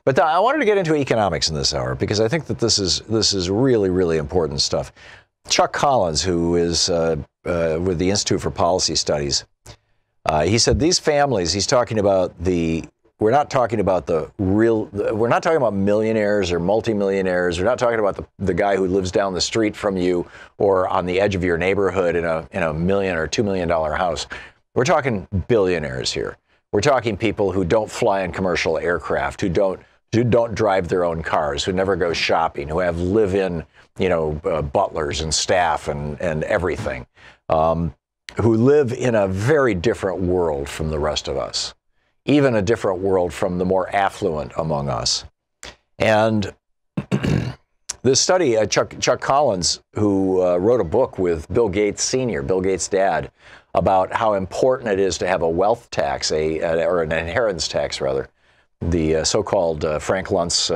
But I wanted to get into economics in this hour because I think that this is really, really important stuff. Chuck Collins, who is with the Institute for Policy Studies, he said these families, he's talking about we're not talking about millionaires or multimillionaires. We're not talking about the guy who lives down the street from you or on the edge of your neighborhood in a $1 million or $2 million house. We're talking billionaires here. We're talking people who don't fly in commercial aircraft, who don't drive their own cars, who never go shopping, who have live-in, butlers and staff and everything, who live in a very different world from the rest of us, even a different world from the more affluent among us. And this study, Chuck Collins, who wrote a book with Bill Gates Sr., Bill Gates' dad, about how important it is to have a wealth tax, or an inheritance tax, rather. The so-called Frank Luntz,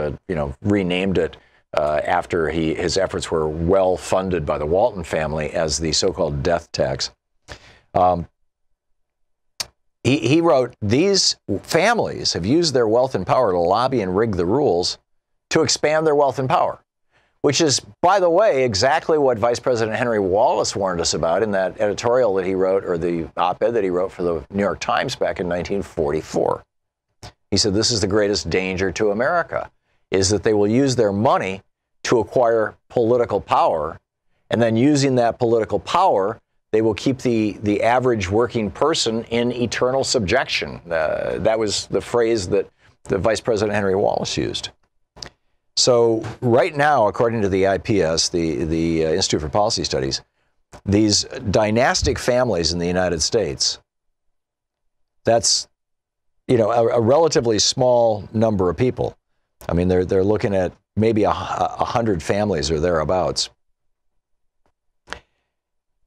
renamed it after his efforts were well funded by the Walton family as the so-called death tax. He wrote, these families have used their wealth and power to lobby and rig the rules to expand their wealth and power, which is, by the way, exactly what Vice President Henry Wallace warned us about in that editorial that he wrote, or the op-ed that he wrote for the New York Times back in 1944. He said, this is the greatest danger to America, is that they will use their money to acquire political power, and then using that political power, they will keep the average working person in eternal subjection. That was the phrase that the Vice President Henry Wallace used. So right now, according to the IPS, the Institute for Policy Studies, these dynastic families in the United States, that's a relatively small number of people. I mean, they're looking at maybe 100 families or thereabouts.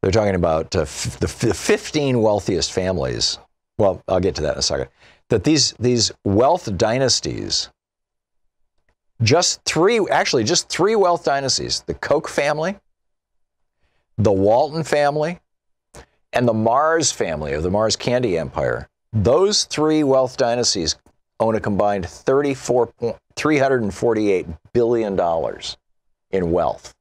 They're talking about the 15 wealthiest families. Well, I'll get to that in a second. That these wealth dynasties, just three wealth dynasties: the Koch family, the Walton family, and the Mars family of the Mars Candy Empire. Those three wealth dynasties own a combined $348 billion in wealth.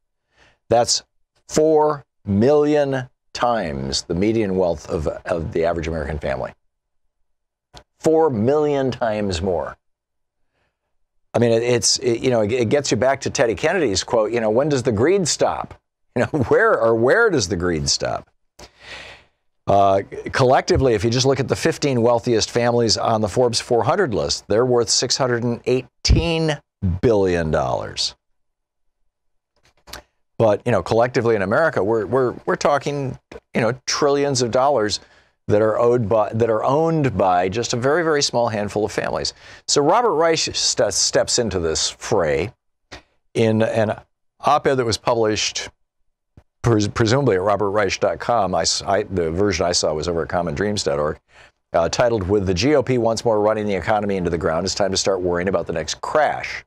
That's 4 million times the median wealth of the average American family. 4 million times more. I mean, it gets you back to Teddy Kennedy's quote, when does the greed stop? Where does the greed stop? Collectively, if you just look at the 15 wealthiest families on the Forbes 400 list, they're worth $618 billion. But, collectively in America, we're talking, trillions of dollars that are owned by just a very, very small handful of families. So Robert Reich steps into this fray in an op-ed that was published presumably at robertreich.com. The version I saw was over at commondreams.org, titled, "With the GOP once more running the economy into the ground, it's time to start worrying about the next crash."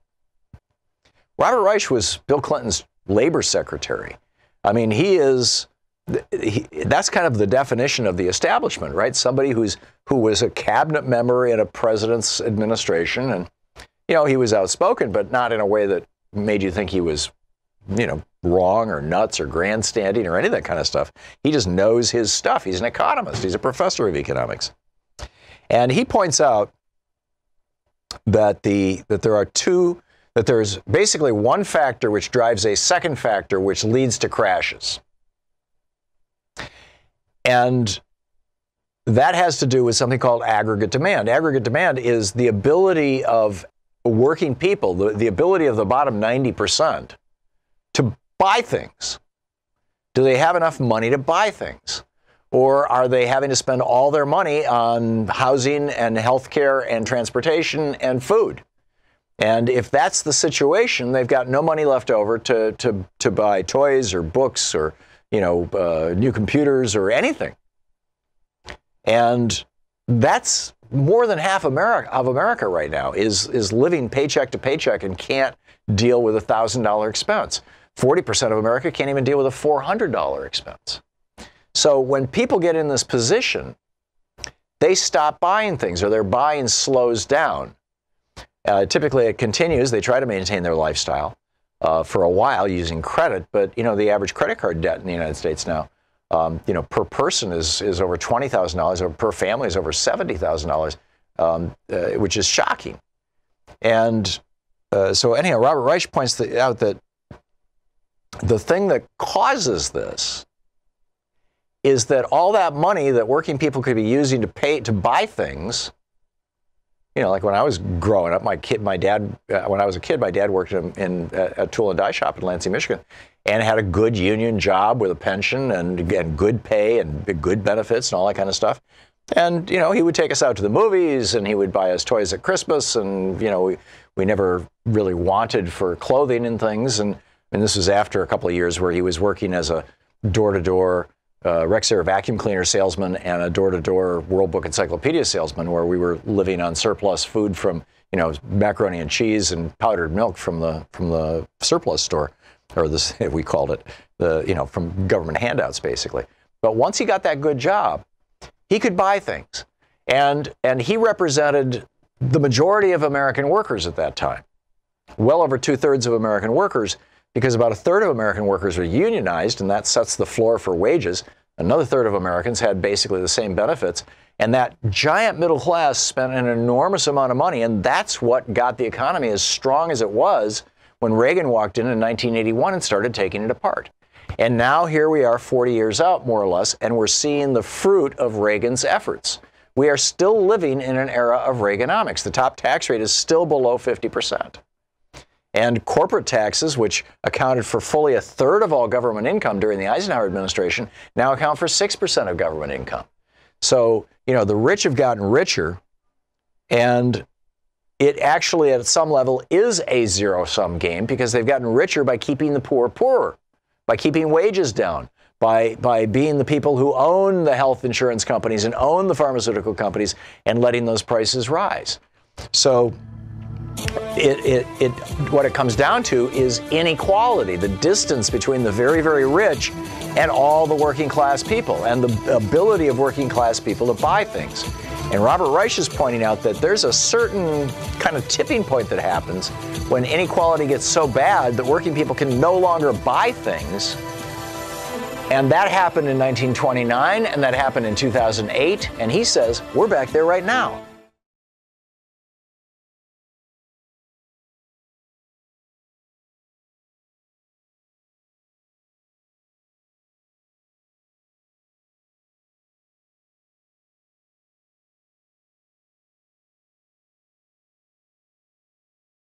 Robert Reich was Bill Clinton's labor secretary. I mean, that's kind of the definition of the establishment, right? Somebody who was a cabinet member in a president's administration, and he was outspoken, but not in a way that made you think he was, wrong or nuts or grandstanding or any of that kind of stuff. He just knows his stuff. He's an economist. He's a professor of economics. And he points out that there's basically one factor which drives a second factor which leads to crashes. And that has to do with something called aggregate demand. Aggregate demand is the ability of working people, the ability of the bottom 90% to buy things. Do they have enough money to buy things? Or are they having to spend all their money on housing and healthcare and transportation and food? And if that's the situation, they've got no money left over to buy toys or books or new computers or anything. And that's more than half of America right now is living paycheck to paycheck and can't deal with a $1,000 expense. 40% of America can't even deal with a $400 expense. So when people get in this position, they stop buying things or their buying slows down. Typically, it continues. They try to maintain their lifestyle for a while using credit, but the average credit card debt in the United States now, per person is over $20,000, or per family is over $70,000, which is shocking. And so anyhow, Robert Reich points out that the thing that causes this is that all that money that working people could be using to buy things, like when I was growing up, when I was a kid, my dad worked in a tool and die shop in Lansing, Michigan, and had a good union job with a pension and good pay and good benefits and all that kind of stuff. And, he would take us out to the movies and he would buy us toys at Christmas. And, we never really wanted for clothing and things. And this was after a couple of years where he was working as a door-to-door Rexair vacuum cleaner salesman and a door-to-door World Book Encyclopedia salesman, where we were living on surplus food from, macaroni and cheese and powdered milk from the surplus store, or this, we called it, from government handouts, basically. But once he got that good job, he could buy things. And he represented the majority of American workers at that time. Well over 2/3 of American workers, because about 1/3 of American workers are unionized, and that sets the floor for wages. Another 1/3 of Americans had basically the same benefits. And that giant middle class spent an enormous amount of money, and that's what got the economy as strong as it was when Reagan walked in 1981 and started taking it apart. And now here we are 40 years out, more or less, and we're seeing the fruit of Reagan's efforts. We are still living in an era of Reaganomics. The top tax rate is still below 50%. And corporate taxes, which accounted for fully 1/3 of all government income during the Eisenhower administration, now account for 6% of government income. So, the rich have gotten richer, and it actually, at some level, is a zero-sum game, because they've gotten richer by keeping the poor poorer, by keeping wages down, by being the people who own the health insurance companies and own the pharmaceutical companies and letting those prices rise. So what it comes down to is inequality, the distance between the very, very rich and all the working class people, and the ability of working class people to buy things. And Robert Reich is pointing out that there's a certain kind of tipping point that happens when inequality gets so bad that working people can no longer buy things. And that happened in 1929, and that happened in 2008. And he says, we're back there right now.